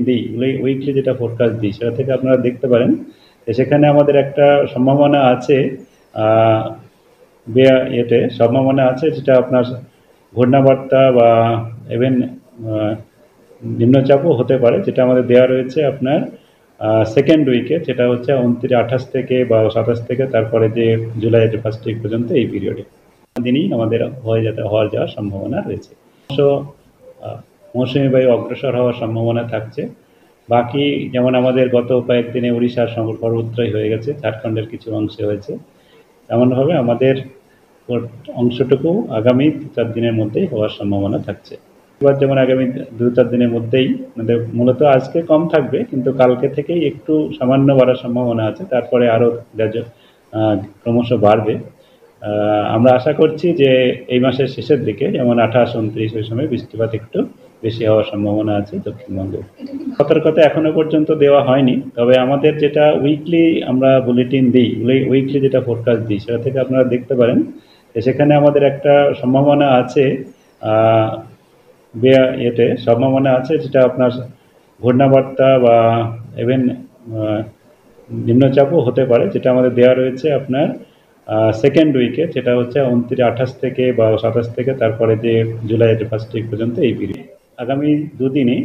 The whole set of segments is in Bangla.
দিই, উইকলি যেটা ফোরকাস্ট দিই, সেটা থেকে আপনারা দেখতে পারেন যে সেখানে আমাদের একটা সম্ভাবনা আছে, সম্ভাবনা আছে যেটা আপনার ঘূর্ণাবর্তা বা ইভেন নিম্নচাপও হতে পারে, যেটা আমাদের দেওয়া রয়েছে আপনার সেকেন্ড উইকে, যেটা হচ্ছে 28 থেকে বা 27 থেকে তারপরে যে জুলাইয়ের ফার্স্ট উইক পর্যন্ত এই পিরিয়ডে দিনই আমাদের হওয়ার যাওয়ার সম্ভাবনা রয়েছে। মৌসুমী বায়ু অগ্রসর হওয়ার সম্ভাবনা থাকছে। বাকি যেমন আমাদের গত কয়েকদিনে উড়িষ্যার সর্বত্রই হয়ে গেছে, ঝাড়খণ্ডের কিছু অংশে হয়েছে, এমনভাবে আমাদের অংশটুকু আগামী 2-4 দিনের মধ্যেই হওয়ার সম্ভাবনা থাকছে। এবার যেমন আগামী 2-4 দিনের মধ্যেই আমাদের মূলত আজকে কম থাকবে, কিন্তু কালকে থেকেই একটু সামান্য বাড়ার সম্ভাবনা আছে, তারপরে আরও ক্রমশ বাড়বে। আমরা আশা করছি যে এই মাসের শেষের দিকে যেমন 28-29 ওই সময় বৃষ্টিপাত একটু বেশি হওয়ার সম্ভাবনা আছে দক্ষিণবঙ্গে। সতর্কতা এখনো পর্যন্ত দেওয়া হয়নি, তবে আমাদের যেটা উইকলি আমরা বুলেটিন দিই, উইকলি যেটা ফোরকাস্ট দিই, সেটা থেকে আপনারা দেখতে পারেন যে সেখানে আমাদের একটা সম্ভাবনা আছে, সম্ভাবনা আছে যেটা আপনার ঘূর্ণাবর্তা বা ইভেন নিম্নচাপও হতে পারে, যেটা আমাদের দেওয়া রয়েছে আপনার সেকেন্ড উইকে, যেটা হচ্ছে 28 থেকে বা 27 থেকে তারপরে যে জুলাইয়ের ফার্স্ট উইক পর্যন্ত এই পিরিয়ড। আগামী দুদিনে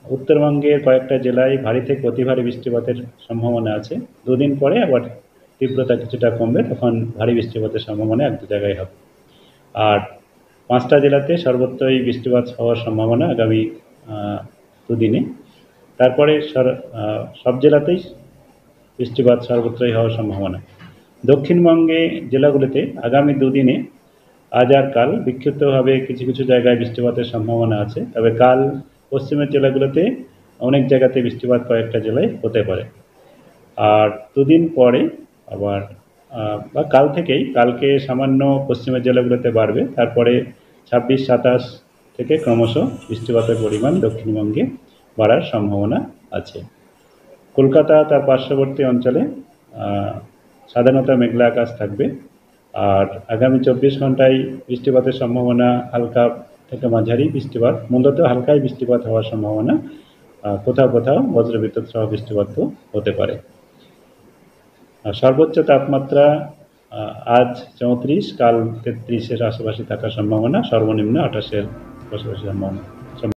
উত্তরবঙ্গের কয়েকটা জেলায় ভারী থেকে অতি ভারী বৃষ্টিপাতের সম্ভাবনা আছে। দুদিন পরে আবার তীব্রতা কিছুটা কমবে, তখন ভারী বৃষ্টিপাতের সম্ভাবনা 1-2 জায়গায় হবে। আর 5টা জেলাতে সর্বত্রই বৃষ্টিপাত হওয়ার সম্ভাবনা আগামী দুদিনে। তারপরে সব জেলাতেই বৃষ্টিপাত সর্বত্রই হওয়ার সম্ভাবনা। দক্ষিণবঙ্গে জেলাগুলিতে আগামী দুদিনে আজ আর কাল বিক্ষিপ্তভাবে কিছু কিছু জায়গায় বৃষ্টিপাতের সম্ভাবনা আছে, তবে কাল পশ্চিমের জেলাগুলোতে অনেক জায়গাতে বৃষ্টিপাত কয়েকটা জেলায় হতে পারে। আর দুদিন পরে আবার বা কালকে সামান্য পশ্চিমের জেলাগুলোতে বাড়বে, তারপরে 26-27 থেকে ক্রমশ বৃষ্টিপাতের পরিমাণ দক্ষিণবঙ্গে বাড়ার সম্ভাবনা আছে। কলকাতা তার পার্শ্ববর্তী অঞ্চলে সাধারণত মেঘলা আকাশ থাকবে, আর আগামী 24 ঘন্টায় বৃষ্টিপাতের সম্ভাবনা হালকা থেকে মাঝারি বৃষ্টিপাত, মূলত হালকাই বৃষ্টিপাত হওয়ার সম্ভাবনা, কোথাও কোথাও বজ্রবিদ্যুৎ সহ বৃষ্টিপাতও হতে পারে। সর্বোচ্চ তাপমাত্রা আজ 34, কাল 33-এর আশেপাশে থাকার সম্ভাবনা, সর্বনিম্ন 28-এর পাশাপাশি সম্ভাবনা।